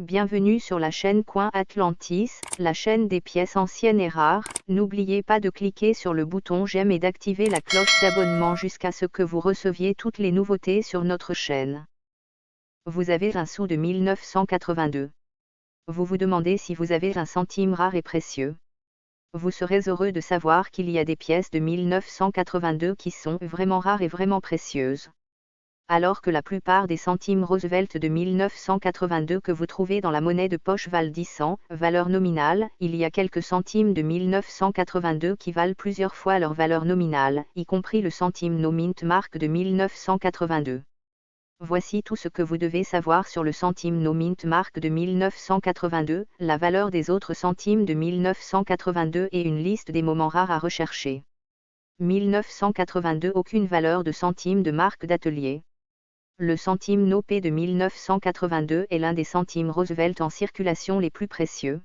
Bienvenue sur la chaîne Coin Atlantis, la chaîne des pièces anciennes et rares. N'oubliez pas de cliquer sur le bouton j'aime et d'activer la cloche d'abonnement jusqu'à ce que vous receviez toutes les nouveautés sur notre chaîne. Vous avez un sou de 1982. Vous vous demandez si vous avez un centime rare et précieux. Vous serez heureux de savoir qu'il y a des pièces de 1982 qui sont vraiment rares et vraiment précieuses. Alors que la plupart des centimes Roosevelt de 1982 que vous trouvez dans la monnaie de poche valent 10 cents, valeur nominale, il y a quelques centimes de 1982 qui valent plusieurs fois leur valeur nominale, y compris le centime No Mint Mark de 1982. Voici tout ce que vous devez savoir sur le centime No Mint Mark de 1982, la valeur des autres centimes de 1982 et une liste des moments rares à rechercher. 1982 aucune valeur de centime de marque d'atelier. Le centime No P de 1982 est l'un des centimes Roosevelt en circulation les plus précieux.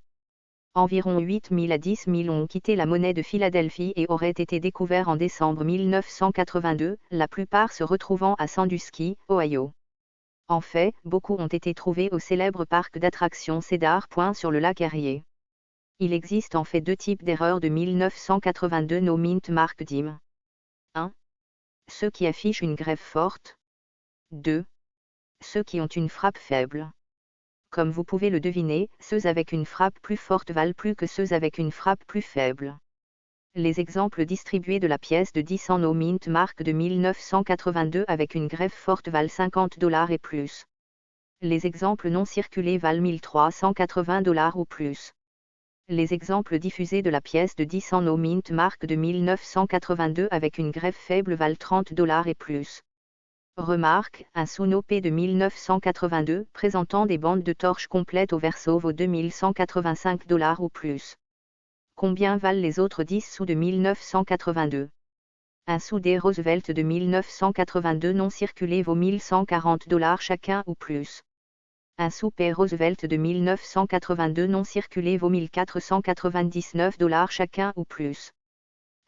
Environ 8 000 à 10 000 ont quitté la monnaie de Philadelphie et auraient été découverts en décembre 1982, la plupart se retrouvant à Sandusky, Ohio. En fait, beaucoup ont été trouvés au célèbre parc d'attractions Cedar Point sur le lac Erie. Il existe en fait deux types d'erreurs de 1982 No Mint Mark DIM. 1. Ceux qui affichent une greffe forte. 2. Ceux qui ont une frappe faible. Comme vous pouvez le deviner, ceux avec une frappe plus forte valent plus que ceux avec une frappe plus faible. Les exemples distribués de la pièce de 10 cents No Mint Mark de 1982 avec une greffe forte valent $50 et plus. Les exemples non circulés valent $1380 ou plus. Les exemples diffusés de la pièce de 10 cents No Mint Mark de 1982 avec une greffe faible valent $30 et plus. Remarque, un sou No P de 1982 présentant des bandes de torches complètes au verso vaut $2185 ou plus. Combien valent les autres 10 sous de 1982? Un sou des Roosevelt de 1982 non circulé vaut $1140 chacun ou plus. Un sou P Roosevelt de 1982 non circulé vaut $1499 chacun ou plus.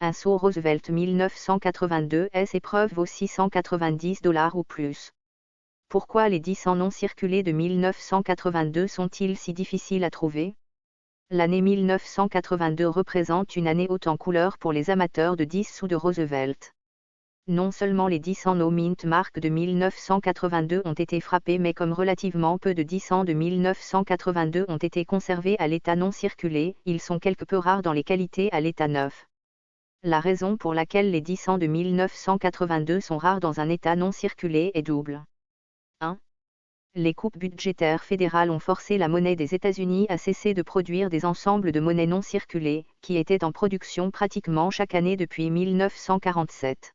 Un sou Roosevelt 1982 S épreuve vaut $690 ou plus. Pourquoi les 10 cents non circulés de 1982 sont-ils si difficiles à trouver? L'année 1982 représente une année haute en couleur pour les amateurs de 10 sous de Roosevelt. Non seulement les 10 cents No Mint Mark de 1982 ont été frappés mais comme relativement peu de 10 cents de 1982 ont été conservés à l'état non circulé, ils sont quelque peu rares dans les qualités à l'état neuf. La raison pour laquelle les 10 cents de 1982 sont rares dans un état non circulé est double. 1. Les coupes budgétaires fédérales ont forcé la monnaie des États-Unis à cesser de produire des ensembles de monnaies non circulées, qui étaient en production pratiquement chaque année depuis 1947.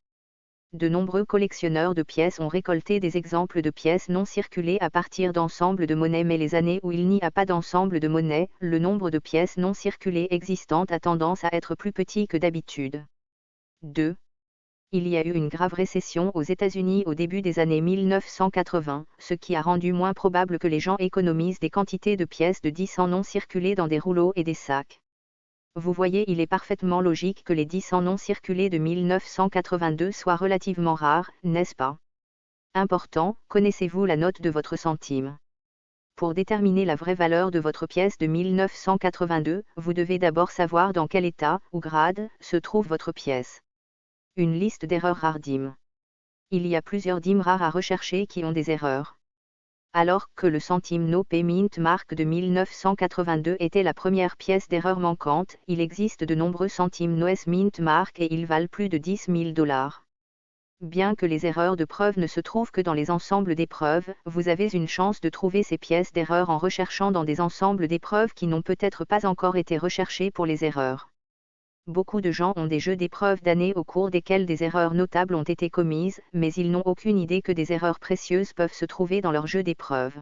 De nombreux collectionneurs de pièces ont récolté des exemples de pièces non circulées à partir d'ensembles de monnaies mais les années où il n'y a pas d'ensemble de monnaie, le nombre de pièces non circulées existantes a tendance à être plus petit que d'habitude. 2. Il y a eu une grave récession aux États-Unis au début des années 1980, ce qui a rendu moins probable que les gens économisent des quantités de pièces de 10 cents non circulées dans des rouleaux et des sacs. Vous voyez, il est parfaitement logique que les 10 cents non circulés de 1982 soient relativement rares, n'est-ce pas? Important, connaissez-vous la note de votre centime? Pour déterminer la vraie valeur de votre pièce de 1982, vous devez d'abord savoir dans quel état, ou grade, se trouve votre pièce. Une liste d'erreurs rares DIM. Il y a plusieurs DIM rares à rechercher qui ont des erreurs. Alors que le centime No P Mint Mark de 1982 était la première pièce d'erreur manquante, il existe de nombreux centimes No S Mint Mark et ils valent plus de $10 000. Bien que les erreurs de preuve ne se trouvent que dans les ensembles d'épreuves, vous avez une chance de trouver ces pièces d'erreur en recherchant dans des ensembles d'épreuves qui n'ont peut-être pas encore été recherchés pour les erreurs. Beaucoup de gens ont des jeux d'épreuves d'années au cours desquels des erreurs notables ont été commises, mais ils n'ont aucune idée que des erreurs précieuses peuvent se trouver dans leur jeu d'épreuves.